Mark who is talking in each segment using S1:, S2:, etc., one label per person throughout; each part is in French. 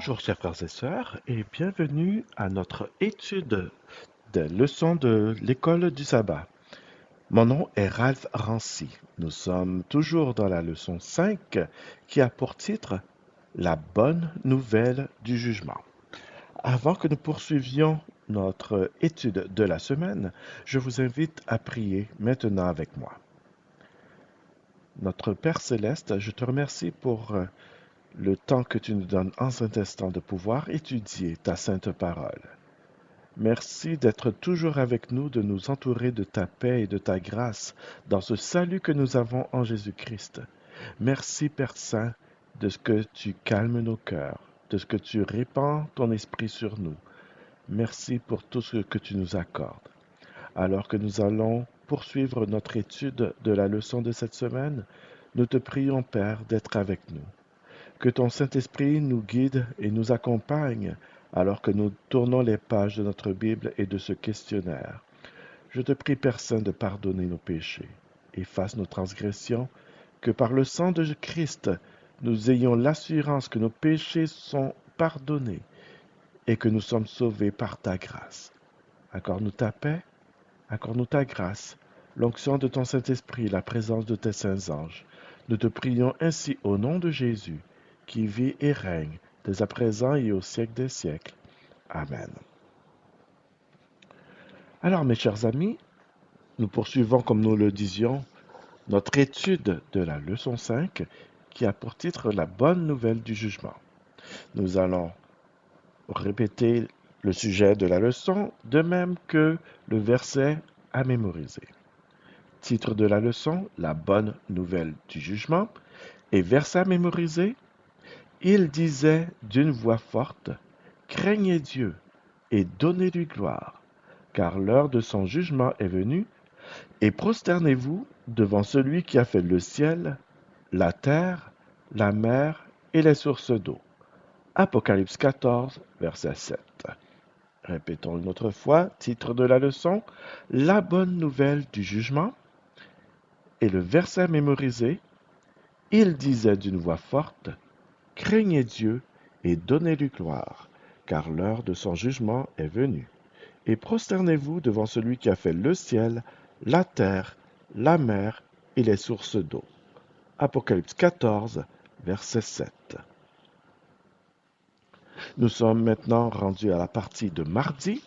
S1: Bonjour chers frères et sœurs et bienvenue à notre étude des leçons de l'école du sabbat. Mon nom est Ralph Rancy. Nous sommes toujours dans la leçon 5 qui a pour titre La bonne nouvelle du jugement. Avant que nous poursuivions notre étude de la semaine, je vous invite à prier maintenant avec moi. Notre Père céleste, je te remercie pour le temps que tu nous donnes en cet instant de pouvoir étudier ta sainte parole. Merci d'être toujours avec nous, de nous entourer de ta paix et de ta grâce dans ce salut que nous avons en Jésus-Christ. Merci, Père Saint, de ce que tu calmes nos cœurs, de ce que tu répands ton esprit sur nous. Merci pour tout ce que tu nous accordes. Alors que nous allons poursuivre notre étude de la leçon de cette semaine, nous te prions, Père, d'être avec nous. Que ton Saint-Esprit nous guide et nous accompagne alors que nous tournons les pages de notre Bible et de ce questionnaire. Je te prie, Père Saint, de pardonner nos péchés, efface nos transgressions, que par le sang de Christ, nous ayons l'assurance que nos péchés sont pardonnés et que nous sommes sauvés par ta grâce. Accorde-nous ta paix, accorde-nous ta grâce, l'onction de ton Saint-Esprit, la présence de tes saints anges. Nous te prions ainsi au nom de Jésus, qui vit et règne dès à présent et au siècle des siècles. Amen. Alors, mes chers amis, nous poursuivons, comme nous le disions, notre étude de la leçon 5 qui a pour titre La bonne nouvelle du jugement. Nous allons répéter le sujet de la leçon, de même que le verset à mémoriser. Titre de la leçon, La bonne nouvelle du jugement, et verset à mémoriser, il disait d'une voix forte, craignez Dieu et donnez-lui gloire, car l'heure de son jugement est venue, et prosternez-vous devant celui qui a fait le ciel, la terre, la mer et les sources d'eau. Apocalypse 14, verset 7. Répétons une autre fois, titre de la leçon, La bonne nouvelle du jugement, et le verset mémorisé, il disait d'une voix forte, craignez Dieu et donnez-lui gloire, car l'heure de son jugement est venue. Et prosternez-vous devant celui qui a fait le ciel, la terre, la mer et les sources d'eau. Apocalypse 14, verset 7. Nous sommes maintenant rendus à la partie de mardi.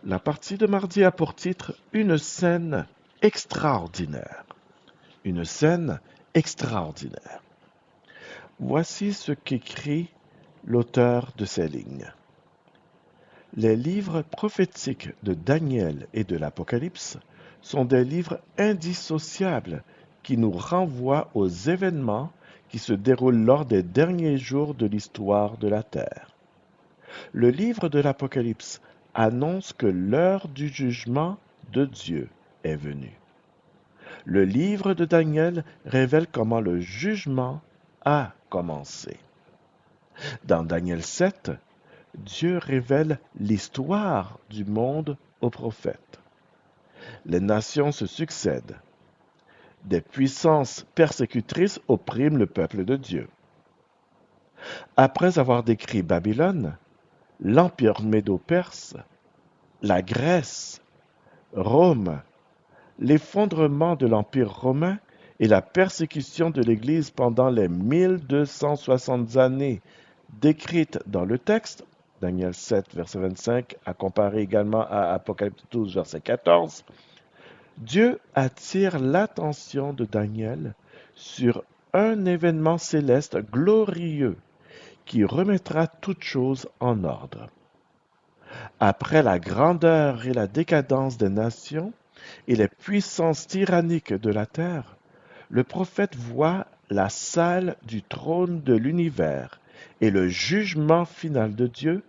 S1: La partie de mardi a pour titre Une scène extraordinaire. Une scène extraordinaire. Voici ce qu'écrit l'auteur de ces lignes. Les livres prophétiques de Daniel et de l'Apocalypse sont des livres indissociables qui nous renvoient aux événements qui se déroulent lors des derniers jours de l'histoire de la Terre. Le livre de l'Apocalypse annonce que l'heure du jugement de Dieu est venue. Le livre de Daniel révèle comment le jugement a commencé. Dans Daniel 7, Dieu révèle l'histoire du monde aux prophètes. Les nations se succèdent. Des puissances persécutrices oppriment le peuple de Dieu. Après avoir décrit Babylone, l'empire médo-perse, la Grèce, Rome, l'effondrement de l'Empire romain et la persécution de l'Église pendant les 1260 années décrites dans le texte, Daniel 7, verset 25, à comparer également à Apocalypse 12, verset 14, Dieu attire l'attention de Daniel sur un événement céleste glorieux qui remettra toutes choses en ordre. Après la grandeur et la décadence des nations et les puissances tyranniques de la terre, le prophète voit la salle du trône de l'univers et le jugement final de Dieu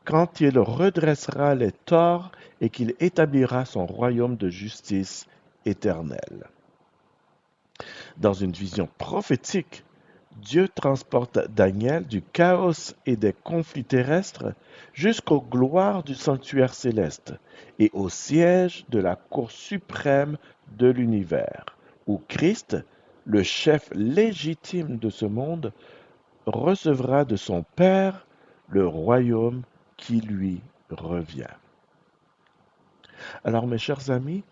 S1: quand il redressera les torts et qu'il établira son royaume de justice éternelle. Dans une vision prophétique, Dieu transporte Daniel du chaos et des conflits terrestres jusqu'aux gloires du sanctuaire céleste et au siège de la cour suprême de l'univers, où Christ, le chef légitime de ce monde, recevra de son Père le royaume qui lui revient. Alors, mes chers amis,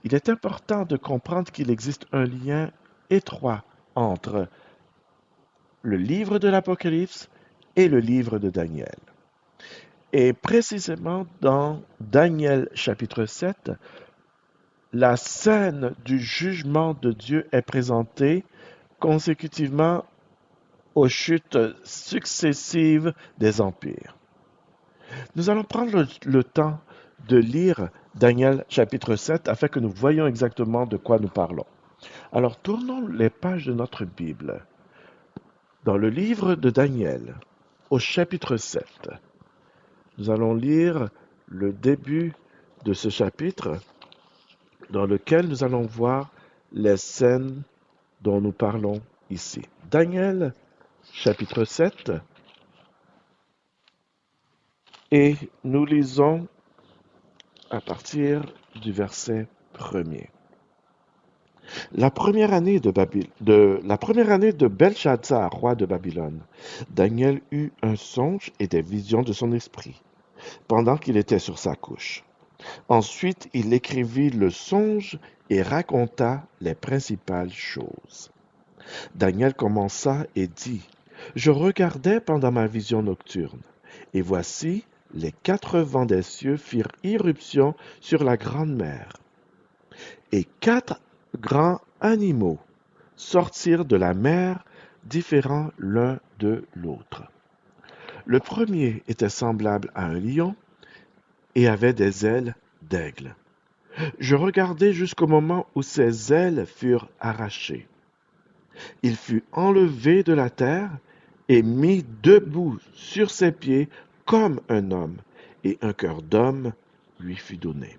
S1: il est important de comprendre qu'il existe un lien étroit entre le livre de l'Apocalypse et le livre de Daniel. Et précisément dans Daniel chapitre 7, la scène du jugement de Dieu est présentée consécutivement aux chutes successives des empires. Nous allons prendre le temps de lire Daniel chapitre 7 afin que nous voyions exactement de quoi nous parlons. Alors tournons les pages de notre Bible. Dans le livre de Daniel, au chapitre 7, nous allons lire le début de ce chapitre dans lequel nous allons voir les scènes dont nous parlons ici. Daniel chapitre 7, et nous lisons à partir du verset 1er. La première année de Belshazzar, roi de Babylone, Daniel eut un songe et des visions de son esprit, pendant qu'il était sur sa couche. Ensuite, il écrivit le songe et raconta les principales choses. Daniel commença et dit, « Je regardais pendant ma vision nocturne, et voici, les 4 vents des cieux firent irruption sur la grande mer, et 4 grands animaux sortirent de la mer, différents l'un de l'autre. Le premier était semblable à un lion et avait des ailes d'aigle. Je regardai jusqu'au moment où ses ailes furent arrachées. Il fut enlevé de la terre et mis debout sur ses pieds comme un homme, et un cœur d'homme lui fut donné.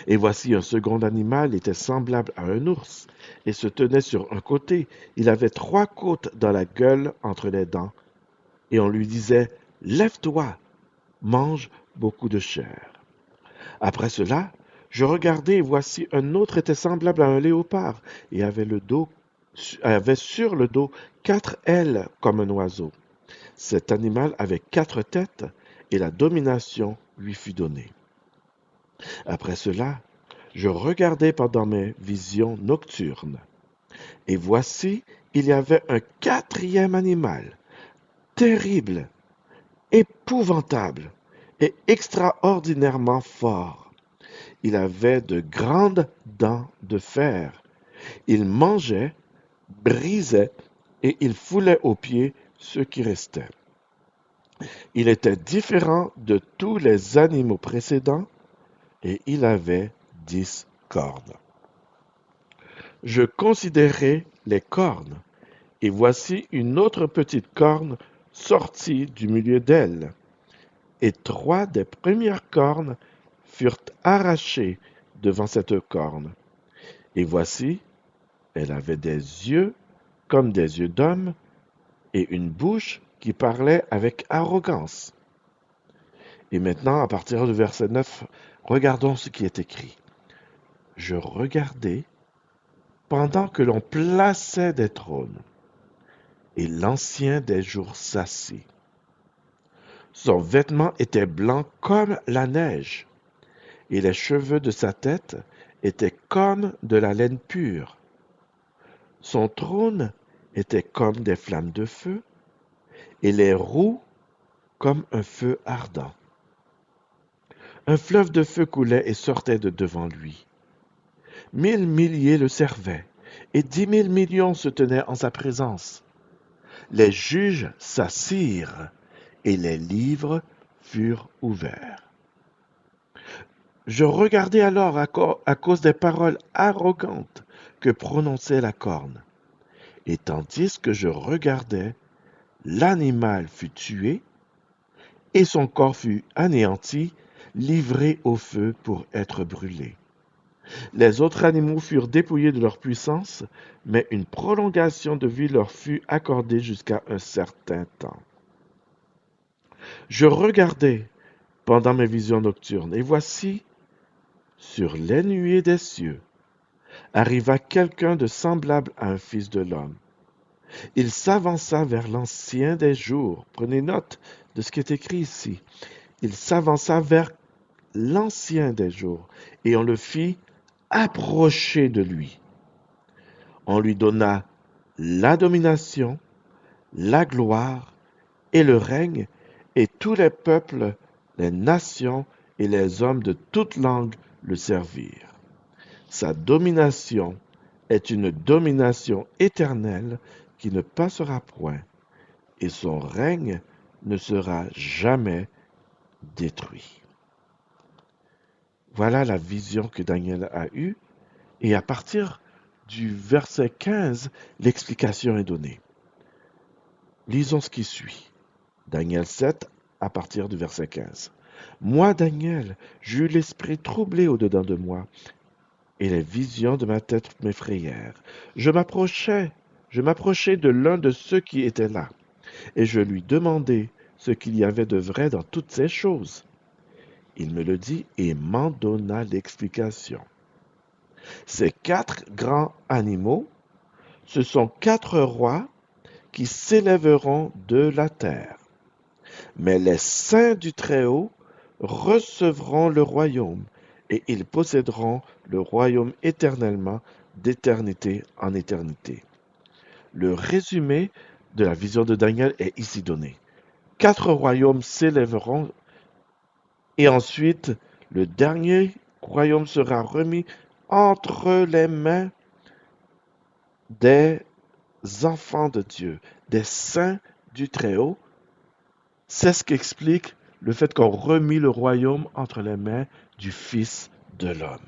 S1: Et voici un second animal était semblable à un ours, et se tenait sur un côté. Il avait 3 côtes dans la gueule entre les dents, et on lui disait, « Lève-toi, mange beaucoup de chair. » Après cela, je regardai, et voici un autre était semblable à un léopard, et avait sur le dos 4 ailes comme un oiseau. Cet animal avait 4 têtes, et la domination lui fut donnée. Après cela, je regardai pendant mes visions nocturnes, et voici, il y avait un 4e animal, terrible, épouvantable et extraordinairement fort. Il avait de grandes dents de fer. Il mangeait, brisait, et il foulait aux pieds ceux qui restaient. Il était différent de tous les animaux précédents, et il avait 10 cornes. Je considérai les cornes, et voici une autre petite corne sortie du milieu d'elle, et 3 des premières cornes furent arrachées devant cette corne. Et voici, elle avait des yeux comme des yeux d'homme, et une bouche qui parlait avec arrogance. Et maintenant, à partir du verset 9, regardons ce qui est écrit. Je regardai pendant que l'on plaçait des trônes, et l'ancien des jours s'assit. Son vêtement était blanc comme la neige, et les cheveux de sa tête étaient comme de la laine pure. Son trône était comme des flammes de feu, et les roues comme un feu ardent. Un fleuve de feu coulait et sortait de devant lui. 1000 milliers le servaient, et 10 000 millions se tenaient en sa présence. Les juges s'assirent, et les livres furent ouverts. Je regardai alors à cause des paroles arrogantes que prononçait la corne. Et tandis que je regardais, l'animal fut tué, et son corps fut anéanti, livré au feu pour être brûlé. Les autres animaux furent dépouillés de leur puissance, mais une prolongation de vie leur fut accordée jusqu'à un certain temps. Je regardai pendant mes visions nocturnes, et voici, sur les nuées des cieux, arriva quelqu'un de semblable à un fils de l'homme. Il s'avança vers l'ancien des jours. Prenez note de ce qui est écrit ici. Il s'avança vers l'ancien des jours, et on le fit approcher de lui. On lui donna la domination, la gloire et le règne, et tous les peuples, les nations et les hommes de toute langue le servirent. Sa domination est une domination éternelle qui ne passera point, et son règne ne sera jamais détruit. Voilà la vision que Daniel a eue, et à partir du verset 15, l'explication est donnée. Lisons ce qui suit. Daniel 7, à partir du verset 15. Moi, Daniel, j'eus l'esprit troublé au-dedans de moi, et les visions de ma tête m'effrayèrent. Je m'approchai de l'un de ceux qui étaient là, et je lui demandai ce qu'il y avait de vrai dans toutes ces choses. Il me le dit et m'en donna l'explication. Ces 4 grands animaux, ce sont 4 rois qui s'élèveront de la terre. Mais les saints du Très-Haut recevront le royaume, et ils posséderont le royaume éternellement, d'éternité en éternité. Le résumé de la vision de Daniel est ici donné. 4 royaumes s'élèveront, et ensuite le dernier royaume sera remis entre les mains des enfants de Dieu, des saints du Très-Haut. C'est ce qu'explique le fait qu'on remit le royaume entre les mains du Fils de l'homme.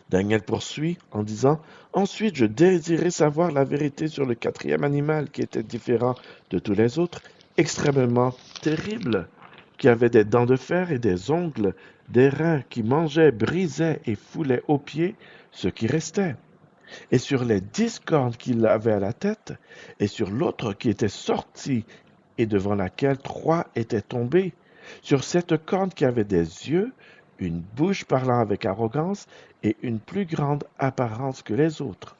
S1: Daniel poursuit en disant « Ensuite, je désirais savoir la vérité sur le 4e animal qui était différent de tous les autres, extrêmement terrible, qui avait des dents de fer et des ongles, des reins, qui mangeait, brisait et foulait aux pieds ce qui restait. Et sur les 10 cornes qu'il avait à la tête, et sur l'autre qui était sortie et devant laquelle 3 étaient tombés, sur cette corne qui avait des yeux, une bouche parlant avec arrogance et une plus grande apparence que les autres.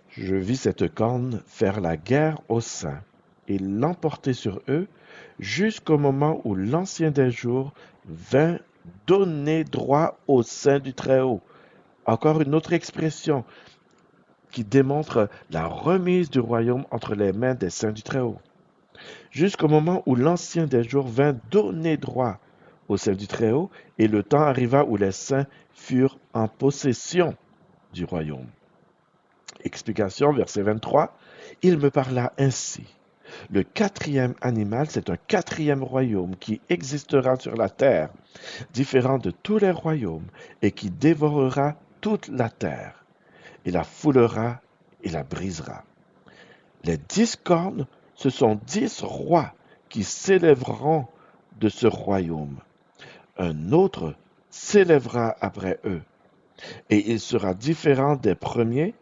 S1: Je vis cette corne faire la guerre aux saints et l'emporter sur eux jusqu'au moment où l'Ancien des jours vint donner droit aux saints du Très-Haut. Encore une autre expression qui démontre la remise du royaume entre les mains des saints du Très-Haut. Jusqu'au moment où l'Ancien des jours vint donner droit aux saints du Très-Haut, et le temps arriva où les saints furent en possession du royaume. Explication, verset 23. Il me parla ainsi. Le 4e animal, c'est un 4e royaume qui existera sur la terre, différent de tous les royaumes, et qui dévorera toute la terre. Il la foulera et la brisera. Les 10 cornes, ce sont 10 rois qui s'élèveront de ce royaume. Un autre s'élèvera après eux, et il sera différent des premiers,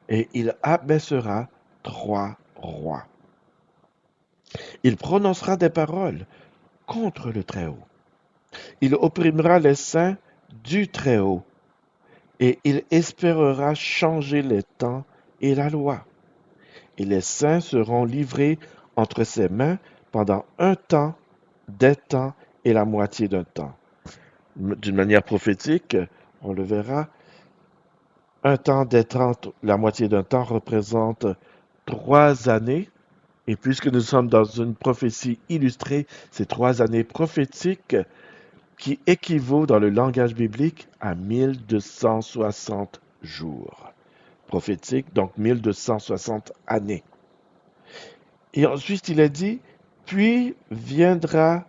S1: et il abaissera 3 rois. Il prononcera des paroles contre le Très-Haut. Il opprimera les saints du Très-Haut, et il espérera changer les temps et la loi. Et les saints seront livrés entre ses mains pendant un temps, des temps et la moitié d'un temps. D'une manière prophétique, on le verra, un temps, des temps, la moitié d'un temps représente 3 années. Et puisque nous sommes dans une prophétie illustrée, c'est 3 années prophétiques qui équivaut dans le langage biblique à 1260 jours. Prophétique, donc 1260 années. Et ensuite, il est dit, puis viendra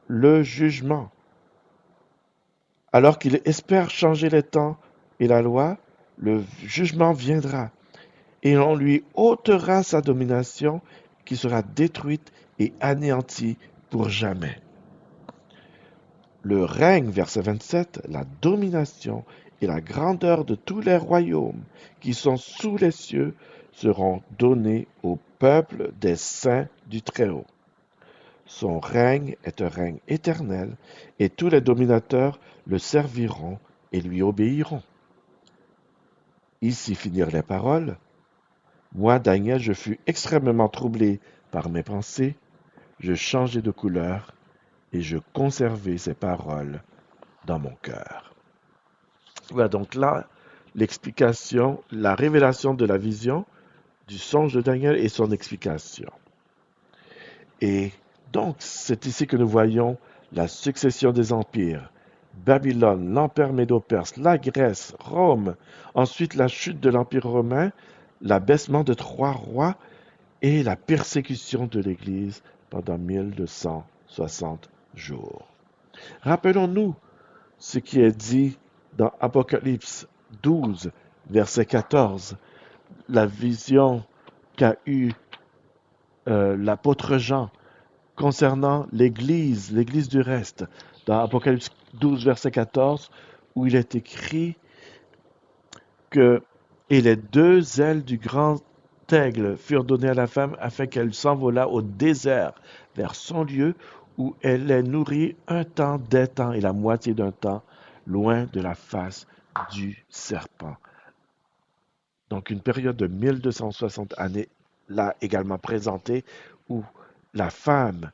S1: le jugement. Alors qu'il espère changer les temps et la loi, le jugement viendra. Et on lui ôtera sa domination qui sera détruite et anéantie pour jamais. Le règne, verset 27, la domination et la grandeur de tous les royaumes qui sont sous les cieux seront donnés au peuple des saints du Très-Haut. Son règne est un règne éternel, et tous les dominateurs le serviront et lui obéiront. Ici finirent les paroles. Moi, Daniel, je fus extrêmement troublé par mes pensées, je changeai de couleur et je conservai ces paroles dans mon cœur. Voilà donc là l'explication, la révélation de la vision, du songe de Daniel et son explication. Et donc, c'est ici que nous voyons la succession des empires. Babylone, l'empire médo-perse, la Grèce, Rome, ensuite la chute de l'empire romain, l'abaissement de 3 rois et la persécution de l'Église pendant 1260 jours. Rappelons-nous ce qui est dit dans Apocalypse 12, verset 14, la vision qu'a eue l'apôtre Jean concernant l'Église du reste, dans Apocalypse 12, verset 14, où il est écrit que « Et les 2 ailes du grand aigle furent données à la femme afin qu'elle s'envolât au désert vers son lieu où elle est nourrie un temps, des temps et la moitié d'un temps, loin de la face du serpent. » Donc une période de 1260 années, là également présentée, où la femme,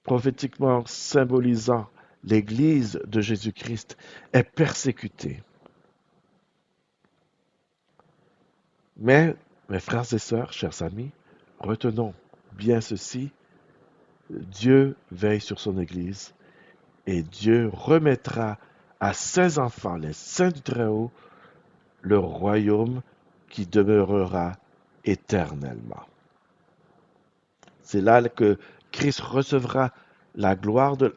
S1: prophétiquement symbolisant l'Église de Jésus-Christ, est persécutée. Mais, mes frères et sœurs, chers amis, retenons bien ceci, Dieu veille sur son Église et Dieu remettra à ses enfants, les saints du Très-Haut, le royaume qui demeurera éternellement. C'est là que Christ recevra la gloire de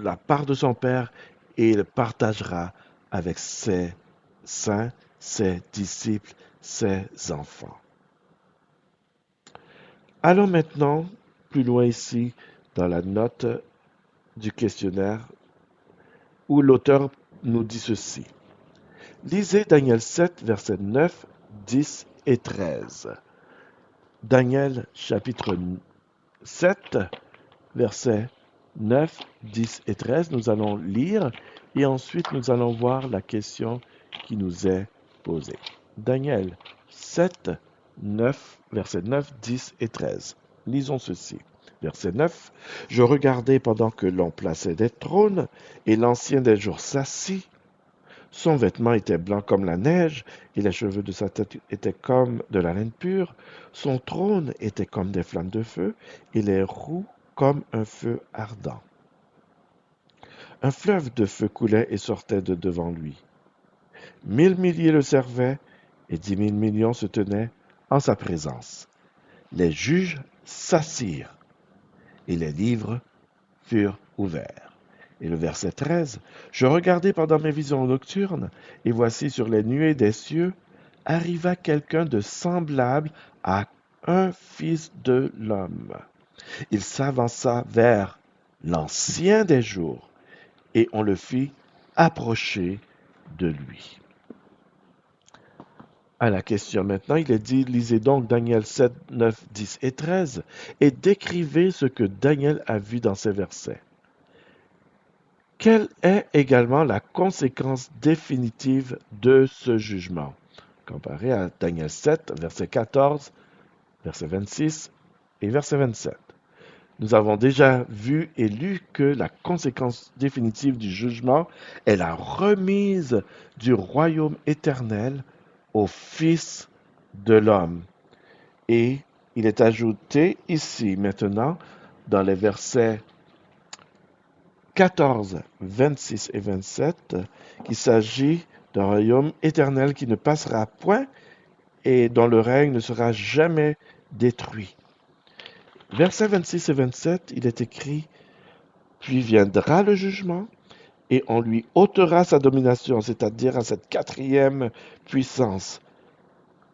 S1: la part de son Père et il partagera avec ses saints, ses disciples, ses enfants. Allons maintenant plus loin ici dans la note du questionnaire où l'auteur nous dit ceci. Lisez Daniel 7, versets 9, 10 et 13. Daniel chapitre 7, versets 9, 10 et 13. Nous allons lire et ensuite nous allons voir la question qui nous est posée. Daniel 7, 9, versets 9, 10 et 13. Lisons ceci. Verset 9. Je regardais pendant que l'on plaçait des trônes et l'ancien des jours s'assit. Son vêtement était blanc comme la neige, et les cheveux de sa tête étaient comme de la laine pure. Son trône était comme des flammes de feu, et les roues comme un feu ardent. Un fleuve de feu coulait et sortait de devant lui. 1000 milliers le servaient, et 10 000 millions se tenaient en sa présence. Les juges s'assirent, et les livres furent ouverts. Et le verset 13, je regardai pendant mes visions nocturnes, et voici sur les nuées des cieux arriva quelqu'un de semblable à un fils de l'homme. Il s'avança vers l'ancien des jours, et on le fit approcher de lui. À la question maintenant, il est dit, lisez donc Daniel 7, 9, 10 et 13, et décrivez ce que Daniel a vu dans ces versets. Quelle est également la conséquence définitive de ce jugement? Comparé à Daniel 7, verset 14, verset 26 et verset 27. Nous avons déjà vu et lu que la conséquence définitive du jugement est la remise du royaume éternel au Fils de l'homme. Et il est ajouté ici maintenant dans les versets 14, 26 et 27 qu'il s'agit d'un royaume éternel qui ne passera point et dont le règne ne sera jamais détruit. Versets 26 et 27, il est écrit « Puis viendra le jugement, et on lui ôtera sa domination, c'est-à-dire à cette 4e puissance.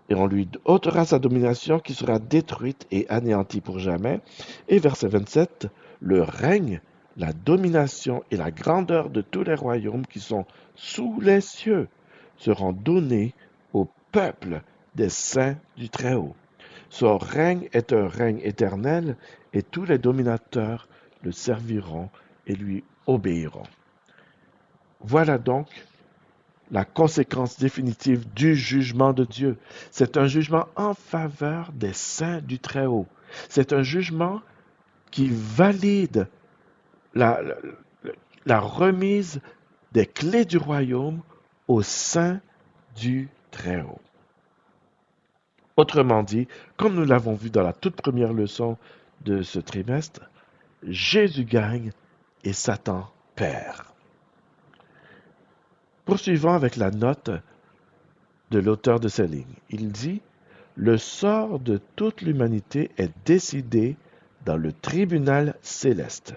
S1: Et on lui ôtera sa domination qui sera détruite et anéantie pour jamais. » Et verset 27, « Le règne, la domination et la grandeur de tous les royaumes qui sont sous les cieux seront donnés au peuple des saints du Très-Haut. Son règne est un règne éternel et tous les dominateurs le serviront et lui obéiront. » Voilà donc la conséquence définitive du jugement de Dieu. C'est un jugement en faveur des saints du Très-Haut. C'est un jugement qui valide la, la, la remise des clés du royaume aux saints du Très-Haut. Autrement dit, comme nous l'avons vu dans la toute première leçon de ce trimestre, Jésus gagne et Satan perd. Poursuivons avec la note de l'auteur de ces lignes. Il dit « Le sort de toute l'humanité est décidé dans le tribunal céleste.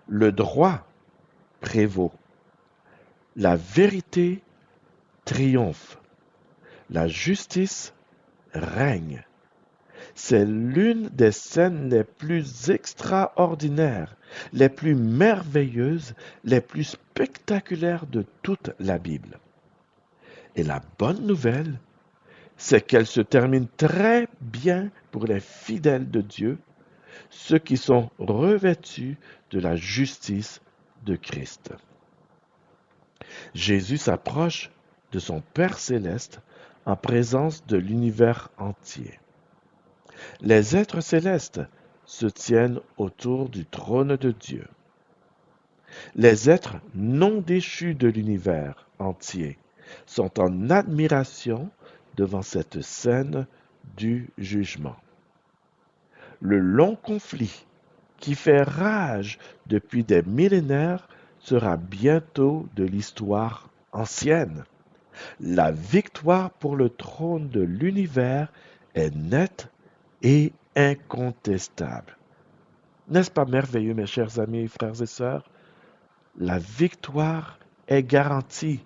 S1: Le droit prévaut. La vérité triomphe. La justice règne. C'est l'une des scènes les plus extraordinaires, les plus merveilleuses, les plus spectaculaires de toute la Bible. Et la bonne nouvelle, c'est qu'elle se termine très bien pour les fidèles de Dieu, ceux qui sont revêtus de la justice de Christ. Jésus s'approche de son Père céleste en présence de l'univers entier. Les êtres célestes se tiennent autour du trône de Dieu. Les êtres non déchus de l'univers entier sont en admiration devant cette scène du jugement. Le long conflit qui fait rage depuis des millénaires sera bientôt de l'histoire ancienne. La victoire pour le trône de l'univers est nette et incontestable. N'est-ce pas merveilleux, mes chers amis, frères et sœurs? La victoire est garantie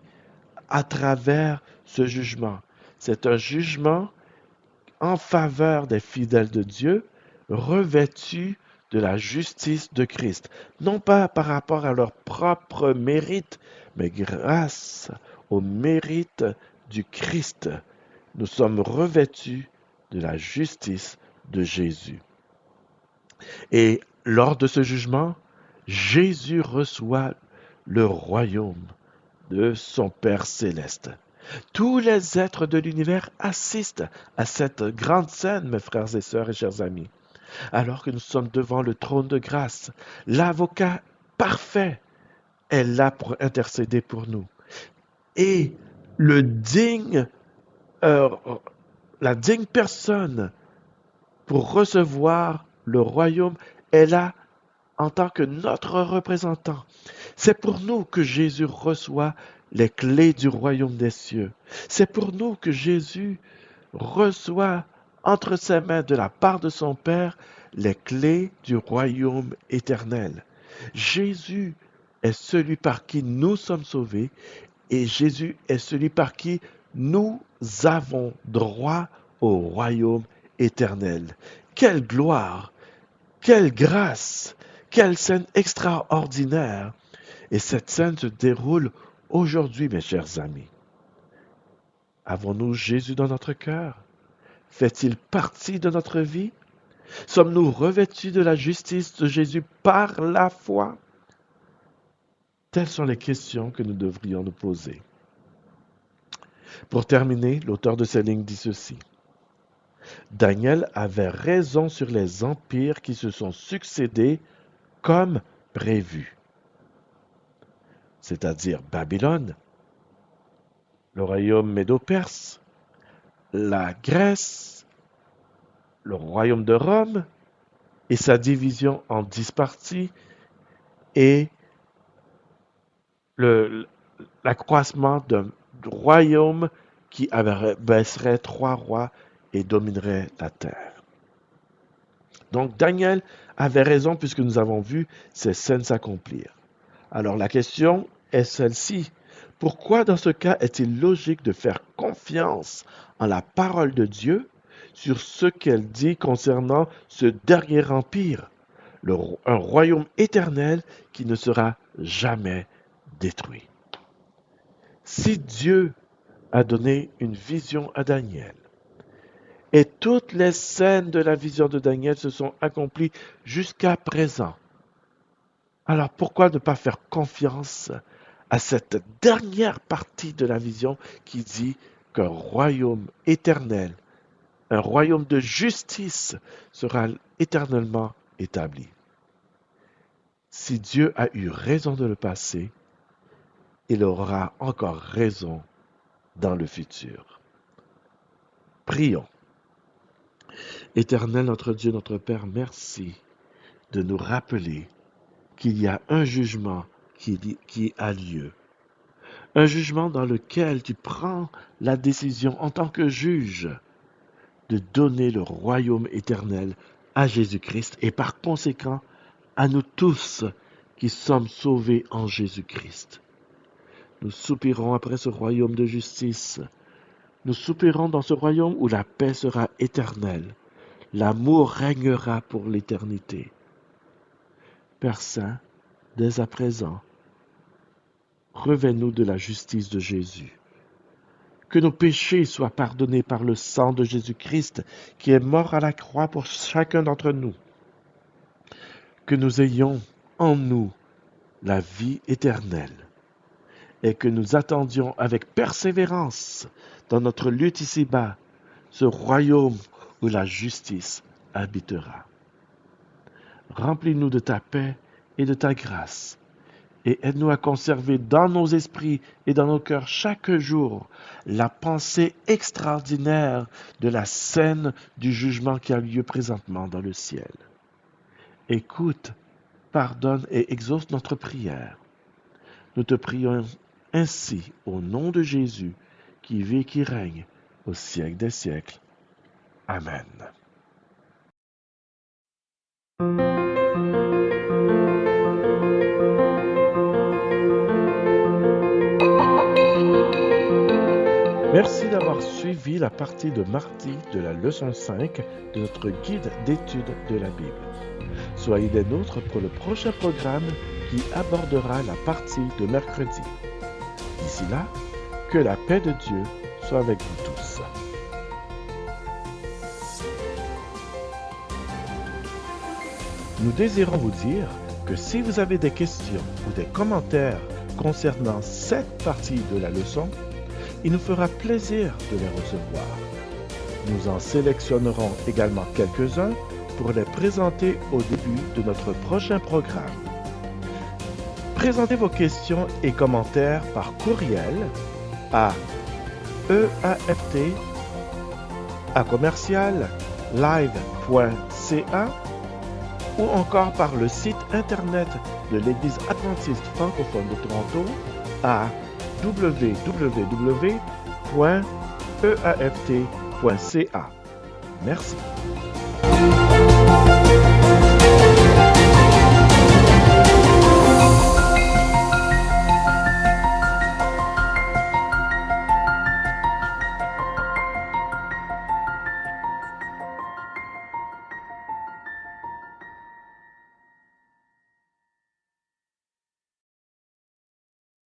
S1: à travers ce jugement. C'est un jugement en faveur des fidèles de Dieu, revêtus de la justice de Christ. Non pas par rapport à leur propre mérite, mais grâce au mérite du Christ. Nous sommes revêtus de la justice de Jésus. Et lors de ce jugement, Jésus reçoit le royaume de son Père céleste. Tous les êtres de l'univers assistent à cette grande scène, mes frères et sœurs et chers amis. Alors que nous sommes devant le trône de grâce, l'avocat parfait est là pour intercéder pour nous. Et la digne personne pour recevoir le royaume est là en tant que notre représentant. C'est pour nous que Jésus reçoit les clés du royaume des cieux. C'est pour nous que Jésus reçoit entre ses mains de la part de son Père les clés du royaume éternel. Jésus est celui par qui nous sommes sauvés et Jésus est celui par qui nous avons droit au royaume éternel. Quelle gloire, quelle grâce, quelle scène extraordinaire! Et cette scène se déroule aujourd'hui, mes chers amis. Avons-nous Jésus dans notre cœur? Fait-il partie de notre vie? Sommes-nous revêtus de la justice de Jésus par la foi? Telles sont les questions que nous devrions nous poser. Pour terminer, l'auteur de ces lignes dit ceci. Daniel avait raison sur les empires qui se sont succédés comme prévu, c'est-à-dire Babylone, le royaume médo-perse, la Grèce, le royaume de Rome et sa division en 10 parties et l'accroissement d'un royaume qui abaisserait 3 rois et dominerait la terre. Donc Daniel avait raison puisque nous avons vu ces scènes s'accomplir. Alors la question est celle-ci. Pourquoi dans ce cas est-il logique de faire confiance en la parole de Dieu sur ce qu'elle dit concernant ce dernier empire, un royaume éternel qui ne sera jamais détruit? Si Dieu a donné une vision à Daniel, et toutes les scènes de la vision de Daniel se sont accomplies jusqu'à présent, alors pourquoi ne pas faire confiance à cette dernière partie de la vision qui dit qu'un royaume éternel, un royaume de justice sera éternellement établi. Si Dieu a eu raison de le passé, il aura encore raison dans le futur. Prions. Éternel notre Dieu, notre Père, merci de nous rappeler qu'il y a un jugement qui a lieu. Un jugement dans lequel tu prends la décision en tant que juge de donner le royaume éternel à Jésus-Christ et par conséquent à nous tous qui sommes sauvés en Jésus-Christ. Nous soupirons après ce royaume de justice. Nous soupirons dans ce royaume où la paix sera éternelle. L'amour régnera pour l'éternité. Père Saint, dès à présent, revêt-nous de la justice de Jésus. Que nos péchés soient pardonnés par le sang de Jésus-Christ qui est mort à la croix pour chacun d'entre nous. Que nous ayons en nous la vie éternelle et que nous attendions avec persévérance dans notre lutte ici-bas ce royaume où la justice habitera. Remplis-nous de ta paix et de ta grâce et aide-nous à conserver dans nos esprits et dans nos cœurs chaque jour la pensée extraordinaire de la scène du jugement qui a lieu présentement dans le ciel. Écoute, pardonne et exauce notre prière. Nous te prions ainsi au nom de Jésus qui vit et qui règne au siècle des siècles. Amen. Merci d'avoir suivi la partie de mardi de la leçon 5 de notre guide d'étude de la Bible. Soyez des nôtres pour le prochain programme qui abordera la partie de mercredi. D'ici là, que la paix de Dieu soit avec vous tous. Nous désirons vous dire que si vous avez des questions ou des commentaires concernant cette partie de la leçon, il nous fera plaisir de les recevoir. Nous en sélectionnerons également quelques-uns pour les présenter au début de notre prochain programme. Présentez vos questions et commentaires par courriel à eaft@live.ca ou encore par le site internet de l'Église adventiste francophone de Toronto à www.eaft.ca. Merci.